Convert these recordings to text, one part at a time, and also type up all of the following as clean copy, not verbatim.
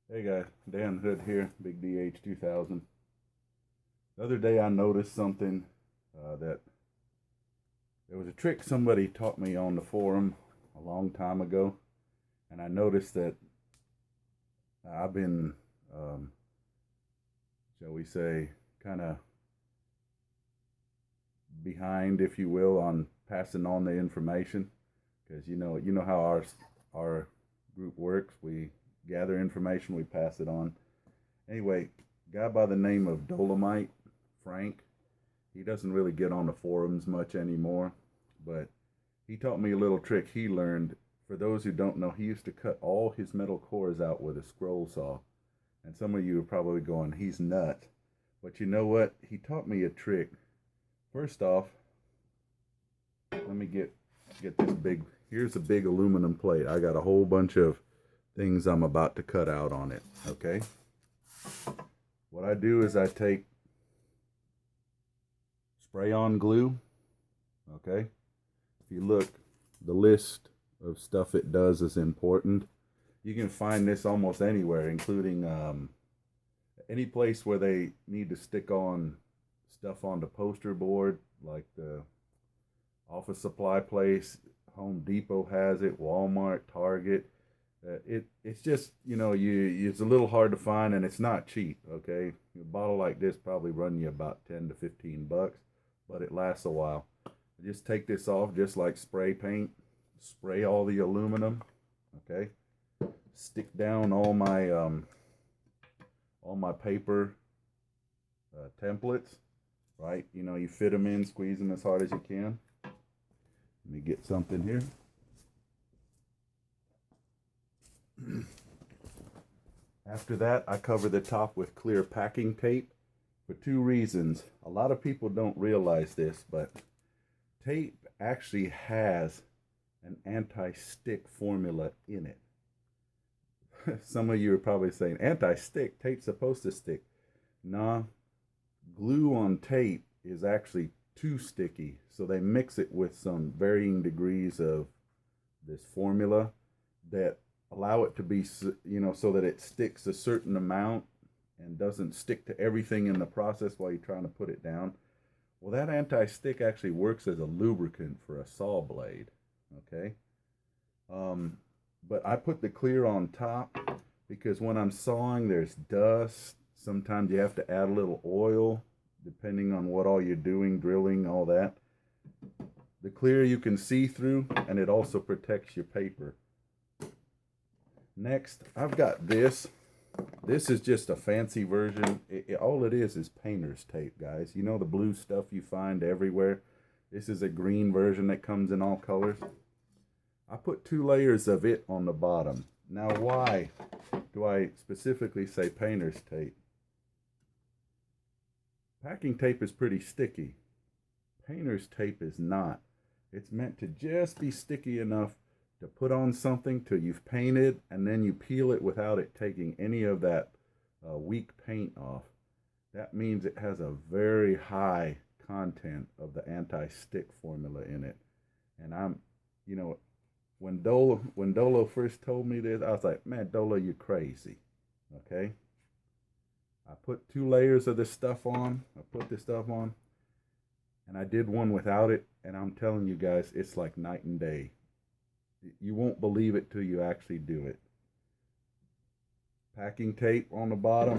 Hey guys, Dan Hood here, Big DH 2000. The other day I noticed something that there was a trick somebody taught me on the forum a long time ago, and I noticed that I've been, shall we say, kind of behind, if you will, on passing on the information because you know how our group works. We gather information, we pass it on. Anyway, guy by the name of Dolomite, Frank, he doesn't really get on the forums much anymore, but he taught me a little trick he learned. For those who don't know, he used to cut all his metal cores out with a scroll saw. And some of you are probably going, he's nuts. But you know what? He taught me a trick. First off, let me get this big, here's a big aluminum plate. I got a whole bunch of things I'm about to cut out on it, okay? What I do is I take spray on glue, okay? If you look, the list of stuff it does is important. You can find this almost anywhere, including any place where they need to stick on stuff on the poster board, like the office supply place. Home Depot has it, Walmart, Target. It's just, it's a little hard to find, and it's not cheap, okay? A bottle like this probably run you about 10 to 15 bucks, but it lasts a while. Just take this off just like spray paint. Spray all the aluminum, okay? Stick down all my paper templates, right? You fit them in, squeeze them as hard as you can. Let me get something here. After that, I cover the top with clear packing tape for two reasons. A lot of people don't realize this, but tape actually has an anti-stick formula in it. Some of you are probably saying, anti-stick, tape's supposed to stick. Nah, glue on tape is actually too sticky, so they mix it with some varying degrees of this formula that allow it to be, so that it sticks a certain amount and doesn't stick to everything in the process while you're trying to put it down. Well, that anti-stick actually works as a lubricant for a saw blade, okay? But I put the clear on top because when I'm sawing, there's dust. Sometimes you have to add a little oil, depending on what all you're doing, drilling, all that. The clear you can see through, and it also protects your paper. Next, I've got this. This is just a fancy version. All it is painter's tape, guys. You know the blue stuff you find everywhere? This is a green version that comes in all colors. I put 2 layers of it on the bottom. Now, why do I specifically say painter's tape? Packing tape is pretty sticky. Painter's tape is not. It's meant to just be sticky enough to put on something till you've painted, and then you peel it without it taking any of that weak paint off. That means it has a very high content of the anti-stick formula in it. And when Dolo first told me this, I was like, man, Dolo, you're crazy. Okay? I put 2 layers of this stuff on. I put this stuff on, and I did one without it, and I'm telling you guys, it's like night and day. You won't believe it till you actually do it. Packing tape on the bottom,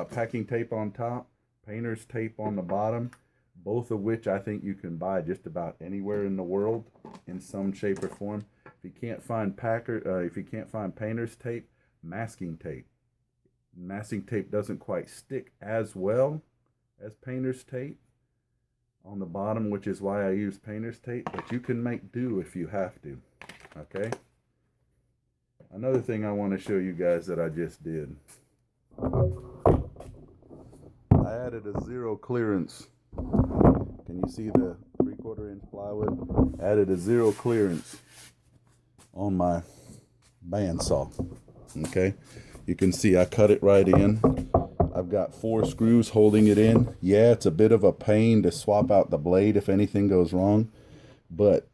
packing tape on top, painter's tape on the bottom, both of which I think you can buy just about anywhere in the world in some shape or form. If you can't find painter's tape, masking tape. Masking tape doesn't quite stick as well as painter's tape on the bottom, which is why I use painter's tape, but you can make do if you have to. Okay. Another thing I want to show you guys that I just did. I added a 0 clearance. Can you see the 3/4 inch plywood? Added a 0 clearance on my bandsaw. Okay. You can see I cut it right in. I've got 4 screws holding it in. Yeah, it's a bit of a pain to swap out the blade if anything goes wrong, but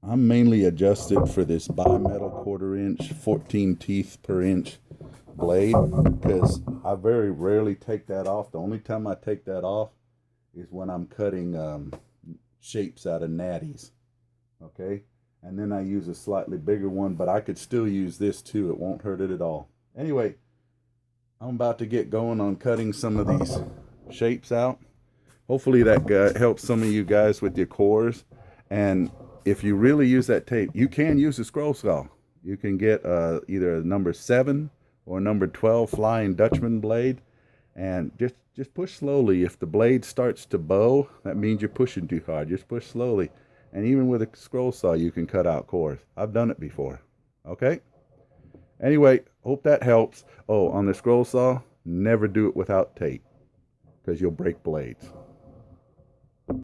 I'm mainly adjusted for this bimetal 1/4 inch, 14 teeth per inch blade, because I very rarely take that off. The only time I take that off is when I'm cutting shapes out of natties. Okay, and then I use a slightly bigger one, but I could still use this too. It won't hurt it at all. Anyway, I'm about to get going on cutting some of these shapes out. Hopefully that helps some of you guys with your cores. And if you really use that tape, you can use a scroll saw. You can get either a number 7 or a number 12 Flying Dutchman blade, and just push slowly. If the blade starts to bow, that means you're pushing too hard. Just push slowly. And even with a scroll saw, you can cut out cores. I've done it before. Okay? Anyway, hope that helps. Oh, on the scroll saw, never do it without tape, because you'll break blades.